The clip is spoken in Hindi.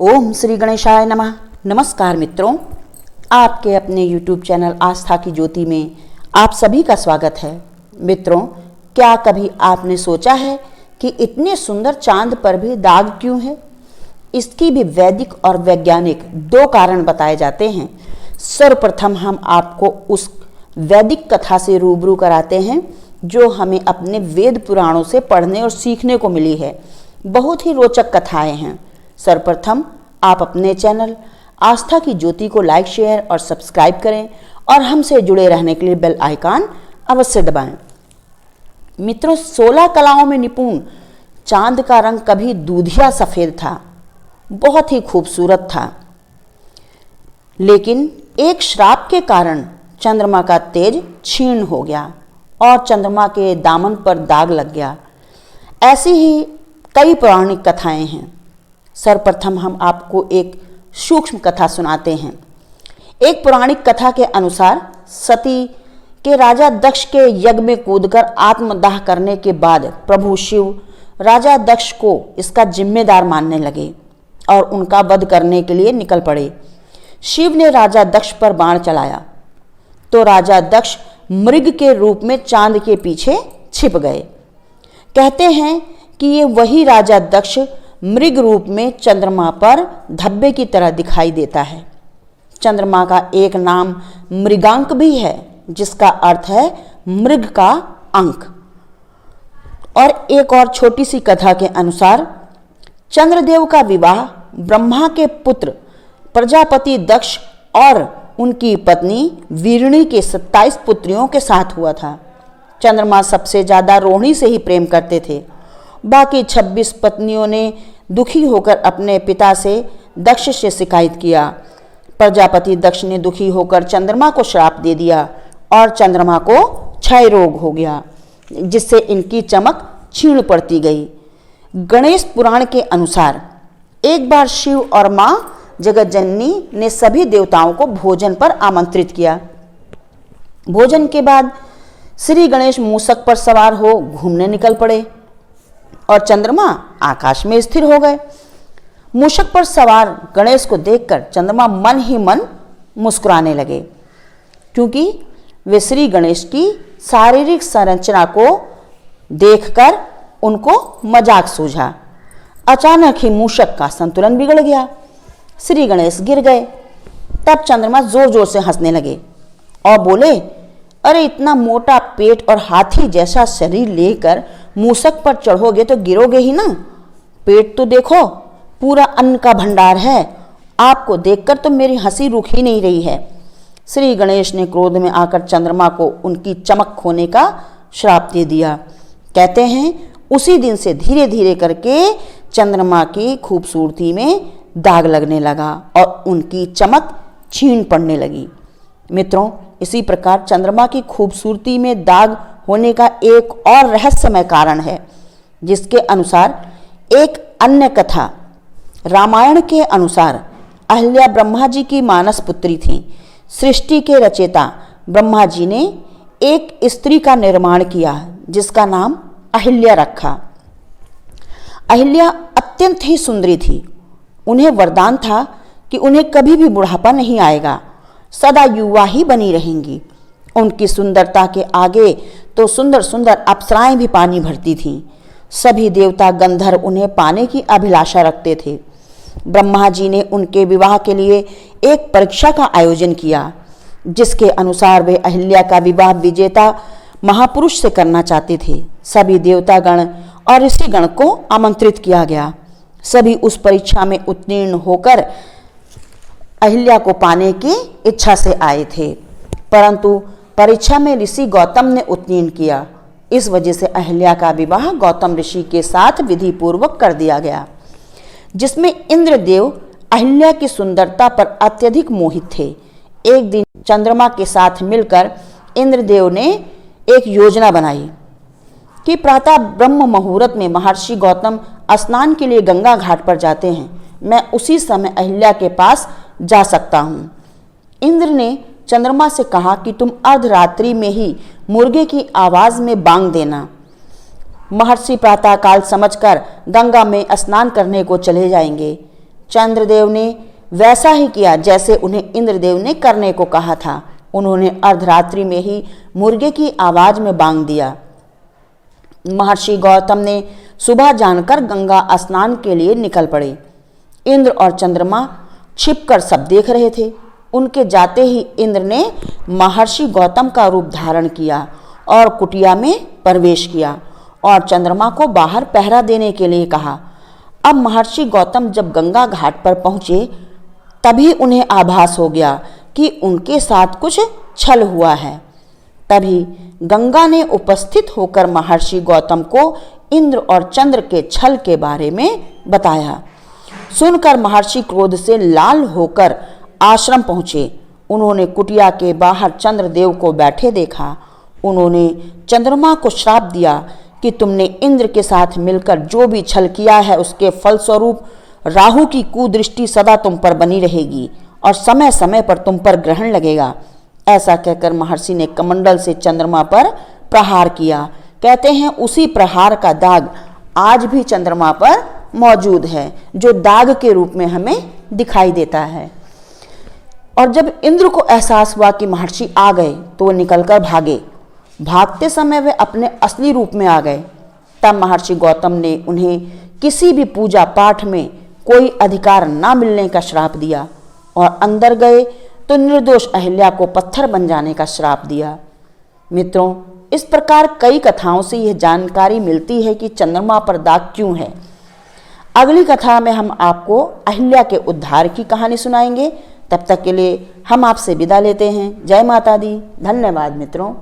ओम श्री गणेशाय नमः। नमस्कार मित्रों, आपके अपने YouTube चैनल आस्था की ज्योति में आप सभी का स्वागत है। मित्रों, क्या कभी आपने सोचा है कि इतने सुंदर चांद पर भी दाग क्यों है? इसकी भी वैदिक और वैज्ञानिक दो कारण बताए जाते हैं। सर्वप्रथम हम आपको उस वैदिक कथा से रूबरू कराते हैं जो हमें अपने वेद पुराणों से पढ़ने और सीखने को मिली है। बहुत ही रोचक कथाएं हैं। सर्वप्रथम आप अपने चैनल आस्था की ज्योति को लाइक, शेयर और सब्सक्राइब करें और हमसे जुड़े रहने के लिए बेल आइकन अवश्य दबाएं। मित्रों, 16 कलाओं में निपुण चांद का रंग कभी दूधिया सफेद था, बहुत ही खूबसूरत था। लेकिन एक श्राप के कारण चंद्रमा का तेज क्षीण हो गया और चंद्रमा के दामन पर दाग लग गया। ऐसी ही कई पौराणिक कथाएं हैं। सर्वप्रथम हम आपको एक सूक्ष्म कथा सुनाते हैं। एक पौराणिक कथा के अनुसार सती के राजा दक्ष के यज्ञ में कूदकर आत्मदाह करने के बाद प्रभु शिव राजा दक्ष को इसका जिम्मेदार मानने लगे और उनका वध करने के लिए निकल पड़े। शिव ने राजा दक्ष पर बाण चलाया तो राजा दक्ष मृग के रूप में चांद के पीछे छिप गए। कहते हैं कि ये वही राजा दक्ष मृग रूप में चंद्रमा पर धब्बे की तरह दिखाई देता है। चंद्रमा का एक नाम मृगांक भी है, जिसका अर्थ है मृग का अंक। और एक और छोटी सी कथा के अनुसार चंद्रदेव का विवाह ब्रह्मा के पुत्र प्रजापति दक्ष और उनकी पत्नी वीरणी के 27 पुत्रियों के साथ हुआ था। चंद्रमा सबसे ज्यादा रोहिणी से ही प्रेम करते थे। बाकी 26 पत्नियों ने दुखी होकर अपने पिता से दक्ष से शिकायत किया। प्रजापति दक्ष ने दुखी होकर चंद्रमा को श्राप दे दिया और चंद्रमा को क्षय रोग हो गया, जिससे इनकी चमक क्षीण पड़ती गई। गणेश पुराण के अनुसार एक बार शिव और मां जगतजननी ने सभी देवताओं को भोजन पर आमंत्रित किया। भोजन के बाद श्री गणेश मूषक पर सवार हो घूमने निकल पड़े और चंद्रमा आकाश में स्थिर हो गए। मूषक पर सवार गणेश को देखकर चंद्रमा मन ही मन मुस्कुराने लगे, क्योंकि वे श्री गणेश की शारीरिक संरचना को देखकर उनको मजाक सूझा। अचानक ही मूषक का संतुलन बिगड़ गया, श्री गणेश गिर गए। तब चंद्रमा जोर जोर से हंसने लगे और बोले, अरे इतना मोटा पेट और हाथी जैसा शरीर लेकर मूषक पर चढ़ोगे तो गिरोगे ही ना। पेट तो देखो, पूरा अन्न का भंडार है। आपको देखकर तो मेरी हंसी रुक ही नहीं रही है। श्री गणेश ने क्रोध में आकर चंद्रमा को उनकी चमक खोने का श्राप दे दिया। कहते हैं उसी दिन से धीरे धीरे करके चंद्रमा की खूबसूरती में दाग लगने लगा और उनकी चमक क्षीण पड़ने लगी। मित्रों, इसी प्रकार चंद्रमा की खूबसूरती में दाग होने का एक और रहस्यमय कारण है, जिसके अनुसार एक अन्य कथा रामायण के अनुसार अहिल्या ब्रह्मा जी की मानस पुत्री थी। सृष्टि के रचयिता ब्रह्मा जी ने एक स्त्री का निर्माण किया जिसका नाम अहिल्या रखा। अहिल्या अत्यंत ही सुंदरी थी। उन्हें वरदान था कि उन्हें कभी भी बुढ़ापा नहीं आएगा, सदा युवा ही बनी रहेंगी। उनकी सुंदरता के आगे तो सुंदर सुंदर अप्सराएं भी पानी भरती थीं। सभी देवता गंधर्व उन्हें पाने की अभिलाषा रखते थे। ब्रह्मा जी ने उनके विवाह के लिए एक परीक्षा का आयोजन किया, जिसके अनुसार वे अहिल्या का विवाह विजेता महापुरुष से करना चाहते थे। सभी देवतागण और ऋषिगण को आमंत्रित किया गया। सभी उस परीक्षा में उत्तीर्ण होकर अहिल्या को पाने की इच्छा से आए थे, परंतु परीक्षा में ऋषि गौतम ने उत्तीर्ण किया। इस वजह से अहिल्या का विवाह गौतम ऋषि के साथ विधि पूर्वक कर दिया गया, जिसमें इंद्रदेव अहिल्या की सुंदरता पर अत्यधिक मोहित थे। एक दिन चंद्रमा के साथ मिलकर इंद्रदेव ने एक योजना बनाई कि प्रातः ब्रह्म मुहूर्त में महर्षि गौतम स्नान के लिए गंगा घाट पर जाते हैं, मैं उसी समय अहिल्या के पास जा सकता हूँ। इंद्र ने चंद्रमा से कहा कि तुम अर्धरात्रि में ही मुर्गे की आवाज में बांग देना। महर्षि प्रातःकाल समझकर गंगा में स्नान करने को चले जाएंगे। चंद्रदेव ने वैसा ही किया जैसे उन्हें इंद्रदेव ने करने को कहा था। उन्होंने अर्धरात्रि में ही मुर्गे की आवाज में बांग दिया। महर्षि गौतम ने सुबह जानकर गंगा स्नान के लिए निकल पड़े। इंद्र और चंद्रमा छिपकर सब देख रहे थे। उनके जाते ही इंद्र ने महर्षि गौतम का रूप धारण किया और कुटिया में प्रवेश किया और चंद्रमा को बाहर पहरा देने के लिए कहा। अब महर्षि गौतम जब गंगा घाट पर पहुंचे तभी उन्हें आभास हो गया कि उनके साथ कुछ छल हुआ है। तभी गंगा ने उपस्थित होकर महर्षि गौतम को इंद्र और चंद्र के छल के बारे में बताया। सुनकर महर्षि क्रोध से लाल होकर आश्रम पहुंचे। उन्होंने कुटिया के बाहर चंद्रदेव को बैठे देखा। उन्होंने चंद्रमा को श्राप दिया कि तुमने इंद्र के साथ मिलकर जो भी छल किया है उसके फलस्वरूप राहु की कुदृष्टि सदा तुम पर बनी रहेगी और समय समय पर तुम पर ग्रहण लगेगा। ऐसा कहकर महर्षि ने कमंडल से चंद्रमा पर प्रहार किया। कहते हैं उसी प्रहार का दाग आज भी चंद्रमा पर मौजूद है, जो दाग के रूप में हमें दिखाई देता है। और जब इंद्र को एहसास हुआ कि महर्षि आ गए तो वो निकलकर भागे। भागते समय वे अपने असली रूप में आ गए। तब महर्षि गौतम ने उन्हें किसी भी पूजा पाठ में कोई अधिकार ना मिलने का श्राप दिया और अंदर गए तो निर्दोष अहिल्या को पत्थर बन जाने का श्राप दिया। मित्रों, इस प्रकार कई कथाओं से यह जानकारी मिलती है कि चंद्रमा पर दाग क्यों है। अगली कथा में हम आपको अहिल्या के उद्धार की कहानी सुनाएंगे। तब तक के लिए हम आपसे विदा लेते हैं। जय माता दी। धन्यवाद मित्रों।